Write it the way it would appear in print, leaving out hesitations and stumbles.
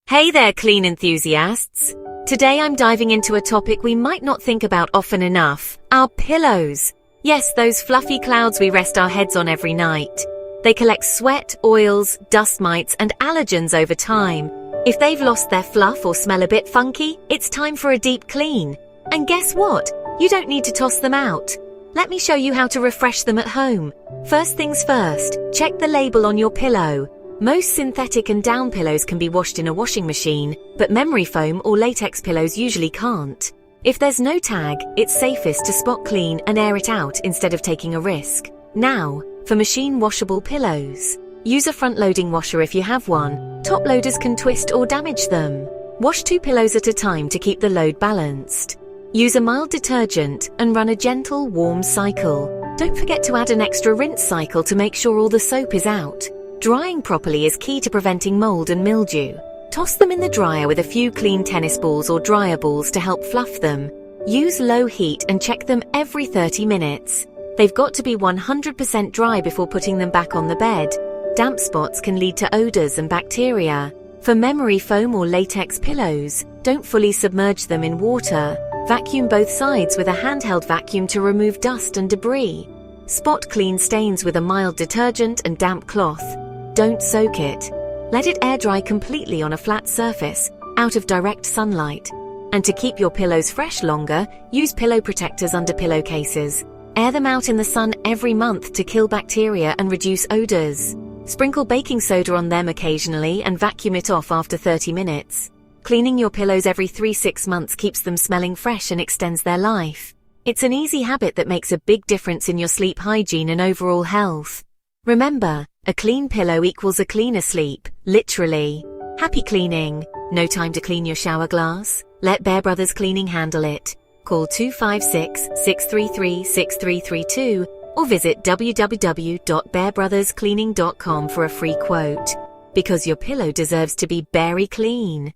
Hey there, clean enthusiasts! Today I'm diving into a topic we might not think about often enough, our pillows. Yes, those fluffy clouds we rest our heads on every night. They collect sweat, oils, dust mites, and allergens over time. If they've lost their fluff or smell a bit funky, it's time for a deep clean. And guess what? You don't need to toss them out. Let me show you how to refresh them at home. First things first, check the label on your pillow. Most synthetic and down pillows can be washed in a washing machine, but memory foam or latex pillows usually can't. If there's no tag, it's safest to spot clean and air it out instead of taking a risk. Now, for machine-washable pillows. Use a front-loading washer if you have one. Top loaders can twist or damage them. Wash 2 pillows at a time to keep the load balanced. Use a mild detergent and run a gentle, warm cycle. Don't forget to add an extra rinse cycle to make sure all the soap is out. Drying properly is key to preventing mold and mildew. Toss them in the dryer with a few clean tennis balls or dryer balls to help fluff them. Use low heat and check them every 30 minutes. They've got to be 100% dry before putting them back on the bed. Damp spots can lead to odors and bacteria. For memory foam or latex pillows, don't fully submerge them in water. Vacuum both sides with a handheld vacuum to remove dust and debris. Spot clean stains with a mild detergent and damp cloth. Don't soak it. Let it air dry completely on a flat surface, out of direct sunlight. And to keep your pillows fresh longer, use pillow protectors under pillowcases. Air them out in the sun every month to kill bacteria and reduce odors. Sprinkle baking soda on them occasionally and vacuum it off after 30 minutes. Cleaning your pillows every 3-6 months keeps them smelling fresh and extends their life. It's an easy habit that makes a big difference in your sleep hygiene and overall health. Remember, a clean pillow equals a cleaner sleep, literally. Happy cleaning. No time to clean your shower glass? Let Bear Brothers Cleaning handle it. Call 256-633-6332 or visit www.bearbrotherscleaning.com for a free quote. Because your pillow deserves to be berry clean.